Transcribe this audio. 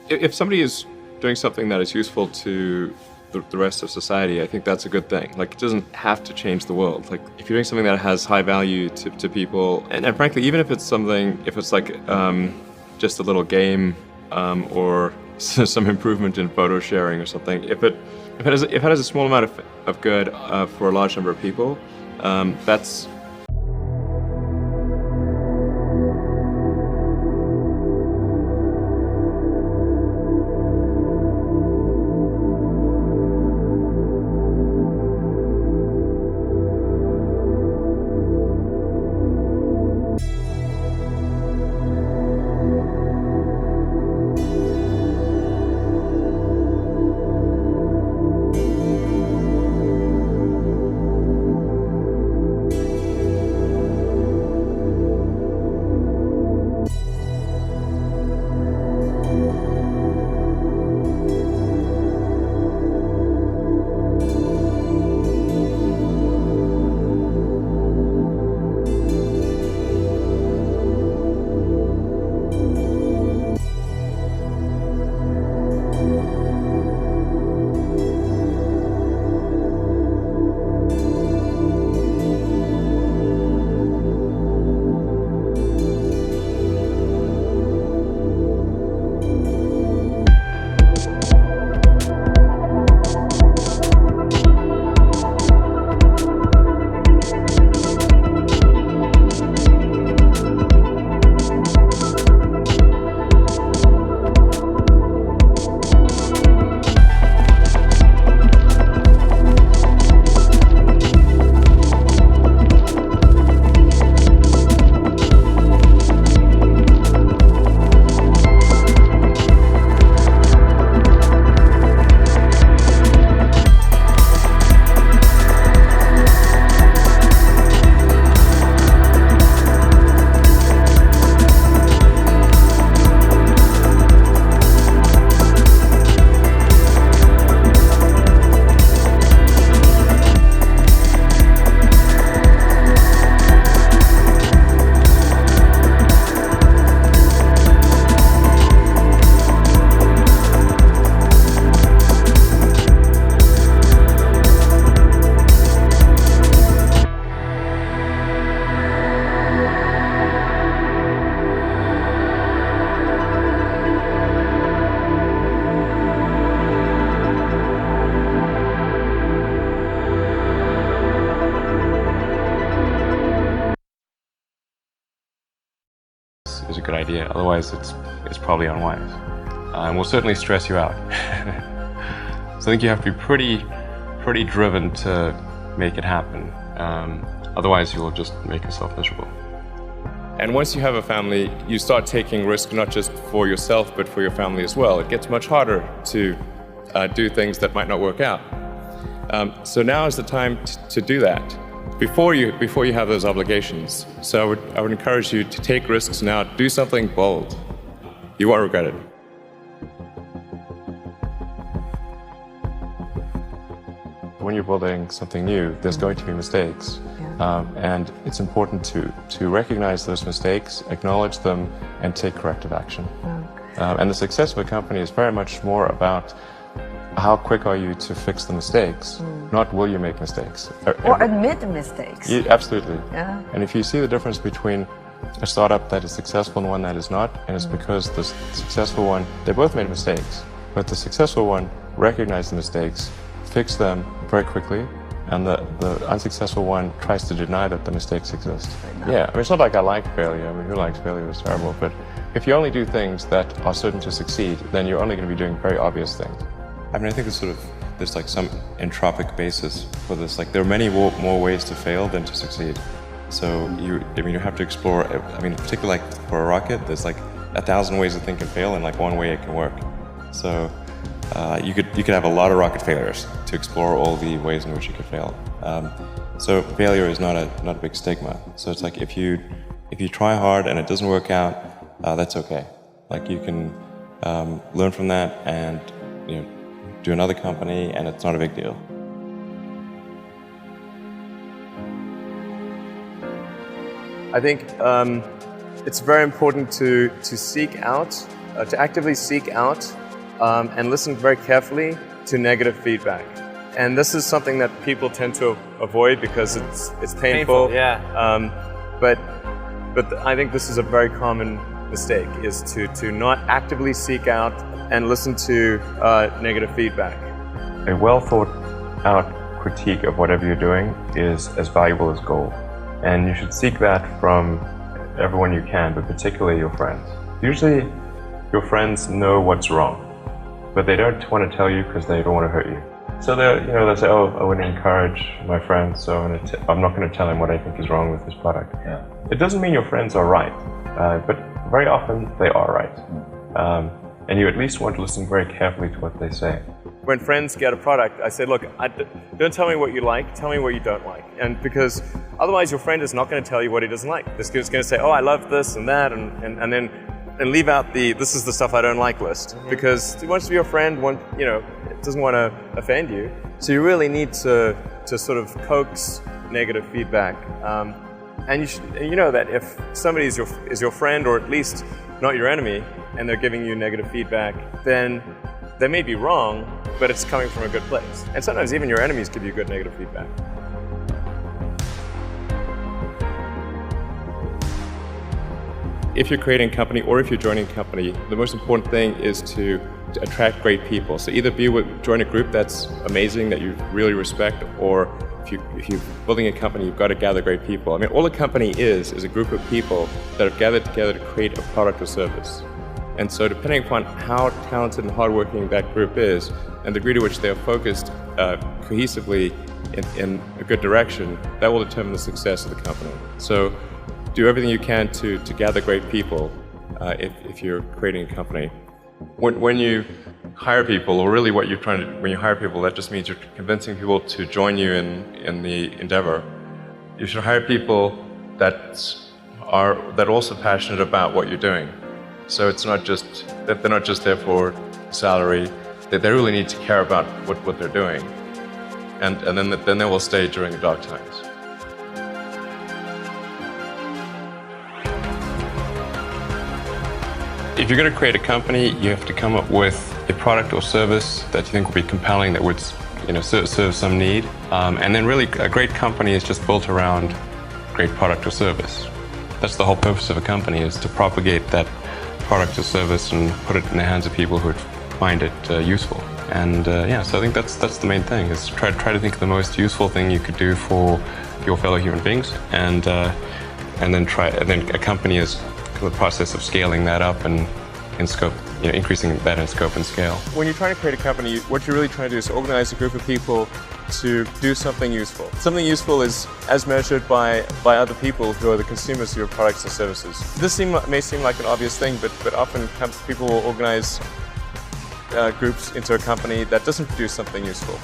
If somebody is doing something that is useful to the rest of society, I think that's a good thing. Like, it doesn't have to change the world. Like, if you're doing something that has high value to people, and frankly, even if it's something, if it's like just a little game or some improvement in photo sharing or something, if it has a small amount of good for a large number of people, that's is a good idea. Otherwise, it's probably unwise, and will certainly stress you out. So I think you have to be pretty driven to make it happen. Otherwise, you will just make yourself miserable. And once you have a family, you start taking risks not just for yourself, but for your family as well. It gets much harder to do things that might not work out. So now is the time to do that before you have those obligations. So I would encourage you to take risks now. Do something bold. You won't regret it. When you're building something new, there's going to be mistakes. And it's important to recognize those mistakes, acknowledge them, and take corrective action. And the success of a company is very much more about how quick are you to fix the mistakes, not will you make mistakes. Or admit mistakes. Absolutely. Yeah. And if you see the difference between a startup that is successful and one that is not, and it's because the successful one, they both made mistakes, but the successful one recognized the mistakes, fixed them very quickly, and the unsuccessful one tries to deny that the mistakes exist. Yeah, I mean, it's not like I like failure. I mean, who likes failure? It's terrible. But if you only do things that are certain to succeed, then you're only going to be doing very obvious things. I mean, I think there's like some entropic basis for this. Like, there are many more ways to fail than to succeed. So you have to explore. I mean, particularly like for a rocket, there's like 1,000 ways to think and fail, and like one way it can work. So you could have a lot of rocket failures to explore all the ways in which you could fail. So failure is not a big stigma. So it's like if you try hard and it doesn't work out, that's okay. Like, you can learn from that and do another company, and it's not a big deal. I think it's very important to seek out to actively seek out and listen very carefully to negative feedback. And this is something that people tend to avoid because it's painful. Yeah. But I think this is a very common mistake, is to not actively seek out and listen to negative feedback. A well thought out critique of whatever you're doing is as valuable as gold. And you should seek that from everyone you can, but particularly your friends. Usually your friends know what's wrong, but they don't want to tell you because they don't want to hurt you. So they'll say, oh, I want to encourage my friend, so I'm not going to tell him what I think is wrong with this product. Yeah. It doesn't mean your friends are right, but very often they are right. And you at least want to listen very carefully to what they say. When friends get a product, I say, look, don't tell me what you like, tell me what you don't like. And because otherwise your friend is not going to tell you what he doesn't like. He's going to say, oh, I love this and that, and then leave out the this is the stuff I don't like list. Mm-hmm. Because he wants to be your friend, it doesn't want to offend you. So you really need to sort of coax negative feedback. And you know that if somebody is your friend, or at least not your enemy, and they're giving you negative feedback, then they may be wrong, but it's coming from a good place. And sometimes even your enemies give you good negative feedback. If you're creating a company or if you're joining a company, the most important thing is to attract great people. So either join a group that's amazing, that you really respect, or if you're building a company, you've got to gather great people. I mean, all a company is a group of people that have gathered together to create a product or service. And so depending upon how talented and hardworking that group is, and the degree to which they are focused cohesively in a good direction, that will determine the success of the company. So do everything you can to gather great people if you're creating a company. When you hire people, or really what you're trying to, when you hire people, that just means you're convincing people to join you in the endeavor. You should hire people that are also passionate about what you're doing. So it's not just that they're not just there for salary, that they really need to care about what they're doing. And then they will stay during the dark times. If you're going to create a company, you have to come up with a product or service that you think will be compelling, that would serve some need. And then really a great company is just built around great product or service. That's the whole purpose of a company, is to propagate that product or service and put it in the hands of people who would find it useful. And so I think that's the main thing, is try to think of the most useful thing you could do for your fellow human beings, and then a company is the process of scaling that up and in scope, increasing that in scope and scale. When you're trying to create a company, what you're really trying to do is organize a group of people to do something useful. Something useful is as measured by other people who are the consumers of your products and services. This may seem like an obvious thing, but often people will organize groups into a company that doesn't produce something useful.